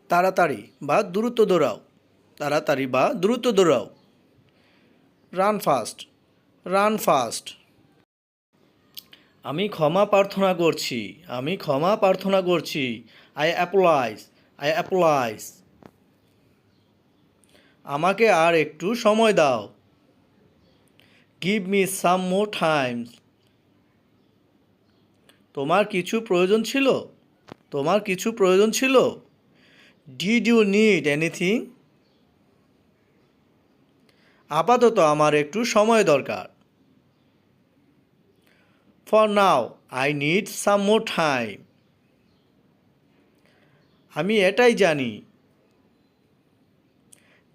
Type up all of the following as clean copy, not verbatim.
তাড়াতাড়ি বা দ্রুত দৌড়াও, তাড়াতাড়ি বা দ্রুত দৌড়াও। Run fast, run fast. আমি ক্ষমা প্রার্থনা করছি, আমি ক্ষমা প্রার্থনা করছি। I apologize, I apologize. আমাকে আর একটু সময় দাও। Give me some more times. তোমার কিছু প্রয়োজন ছিল? তোমার কিছু প্রয়োজন ছিল? Did you need anything? আপাতত আমার একটু সময় দরকার। For now I need some more time. আমি এটাই জানি।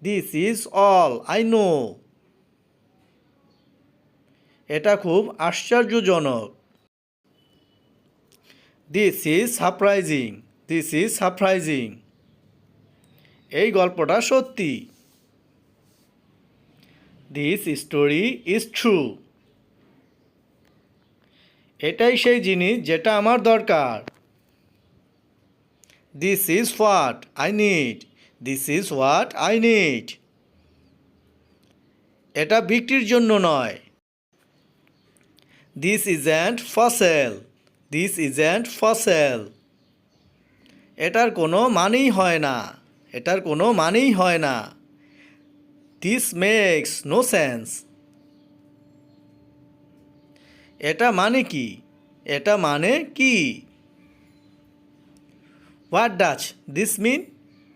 This is all I know. এটা খুব আশ্চর্যজনক। This is surprising, this is surprising. এই গল্পটা সত্যি। This story is true. এটাই সেই জিনিস যেটা আমার দরকার। This is what I need, this is what I need. এটা বিক্রির জন্য নয়। This isn't for sale, this isn't for sale. এটার কোনো মানেই হয় না, এটার কোনো মানেই হয় না। This makes no sense. এটা মানে কি? এটা মানে কি? What does this mean,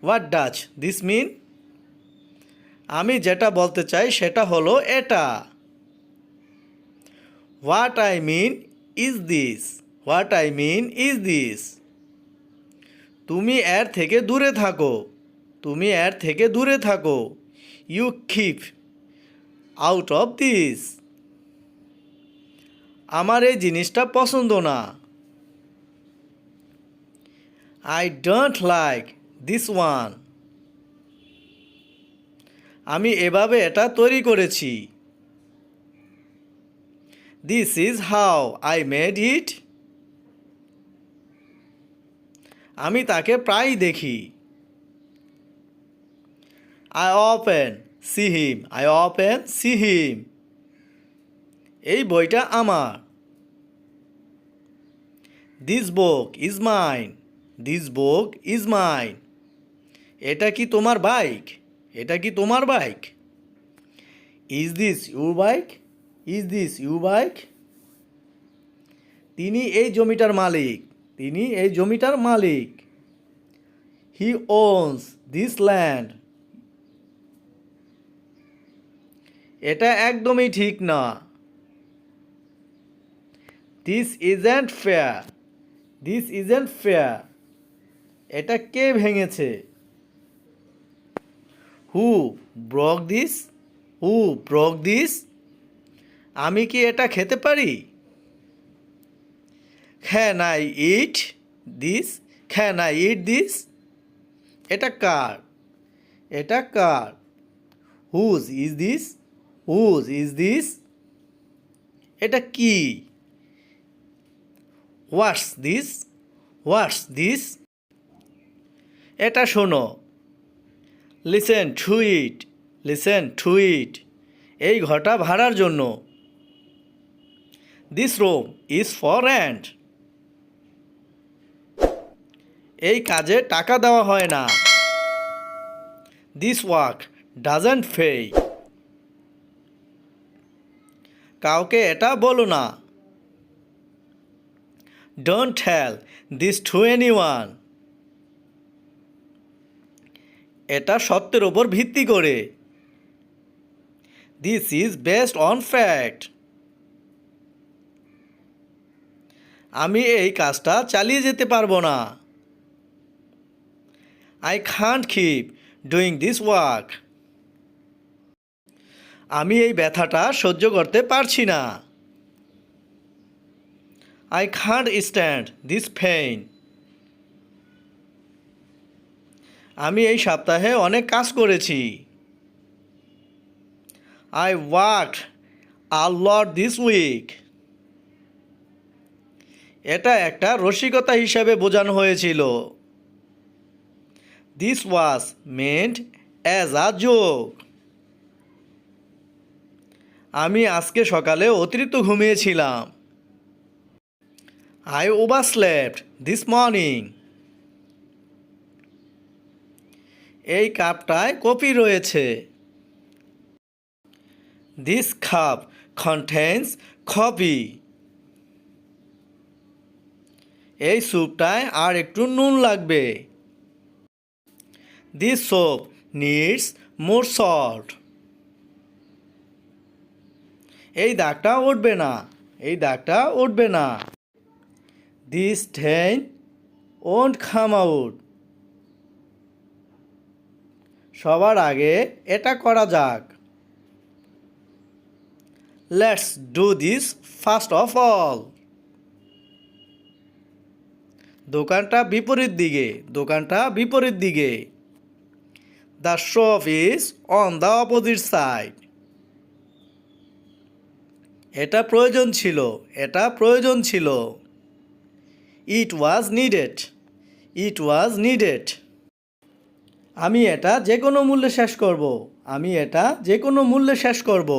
what does this mean. আমি যেটা বলতে চাই সেটা হলো এটা। What I mean is this, what I mean is this. তুমি এর থেকে দূরে থাকো, তুমি এর থেকে দূরে থাকো। You keep out of this. আমার এই জিনিসটা পছন্দ না। I don't like this one. আমি এভাবে এটা তৈরি করেছি। This is how I made it. আমি তাকে প্রায়ই দেখি। I often see him, I often see him. এই বইটা আমার। This book is mine, this book is mine. এটা কি তোমার বাইক? এটা কি তোমার bike? Is this your bike, is this your bike. তিনি এই জমিটার মালিক, তিনি এই জমিটার মালিক। হি ওনস দিস ল্যান্ড। এটা একদমই ঠিক না। This isn't fair, this isn't fair. এটা কে ভেঙেছে? Who broke this, who broke this. আমি কি এটা খেতে পারি? Can I eat this, can I eat this. এটা কার? এটা কার? Whose is this, whose is this. এটা কি? What's this, what's this. এটা শোনো। Listen to it, listen to it. এই ঘরটা ভাড়ার জন্য। This room is for rent. এই কাজে টাকা দেওয়া হয় না। This work doesn't pay. কাউকে এটা বলো না। Don't tell this to anyone. এটা সত্যের ওপর ভিত্তি করে। This is based on fact. আমি এই কাজটা চালিয়ে যেতে পারবো না। I can't keep doing this work. আমি এই ব্যথাটা সহ্য করতে পারছি না। I can't stand this pain. আমি এই সপ্তাহে অনেক কাজ করেছি। I worked a lot this week. এটা একটা রসিকতা হিসাবে বোঝানো হয়েছিল। This was meant as a joke. আমি আজকে সকালে অতিরিক্ত ঘুমিয়েছিলাম। I overslept this morning. এই কাপটায় কফি রয়েছে। This cup contains coffee. এই স্যুপটায় আর একটু নুন লাগবে। This soup needs more salt. এই দাগটা উঠবে না। এই দাগটা উঠবে না। This stain won't come out. সবার আগে এটা করা যাক। Let's do this first of all. দোকানটা বিপরীত দিকে। দোকানটা বিপরীত দিকে। The shop is on the opposite side. এটা প্রয়োজন ছিল। এটা প্রয়োজন ছিল। It was needed. It was needed. আমি এটা যে কোনো মূল্যে শেষ করব। আমি এটা যে কোনো মূল্যে শেষ করব।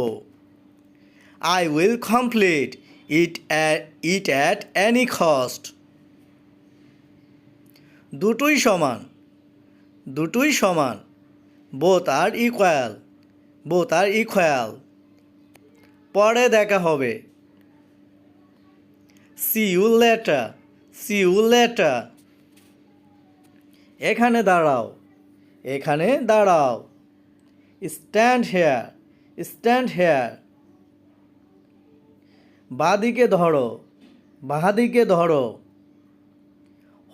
I will complete it at any cost. দুটোই সমান। দুটোই সমান। Both are equal. Both are equal. পরে দেখা হবে। See you later. See you later. এখানে দাঁড়াও। এখানে দাঁড়াও। Stand here. Stand here. বাঁদিকে ধরো। বাঁদিকে ধরো।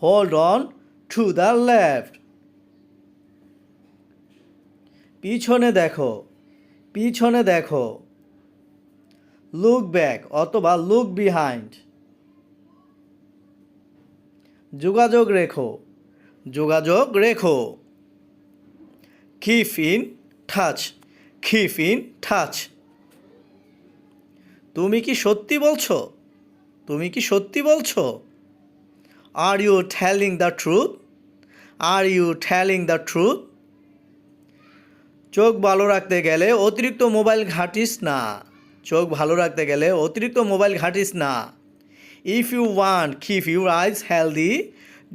Hold on to the left. পিছনে দেখো। পিছনে দেখো। Look back অথবা look behind. যোগাযোগ রেখো। যোগাযোগ রেখো। Keep in touch. Keep in touch. তুমি কি সত্যি বলছো? তুমি কি সত্যি বলছো? Are you telling the truth? Are you telling the truth? চোখ ভালো রাখতে গেলে অতিরিক্ত মোবাইল ঘাঁটিস না। চোখ ভালো রাখতে গেলে অতিরিক্ত মোবাইল ঘাঁটিস না। If you want keep your eyes healthy,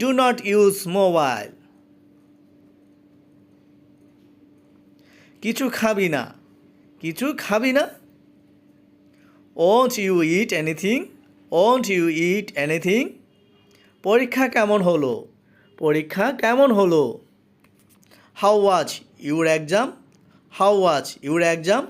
do not use mobile. কিছু খাবি না। কিছু খাবি না। Won't you eat anything? Won't you eat anything? পরীক্ষা কেমন হলো? পরীক্ষা কেমন হলো? How was your exam? How was your exam?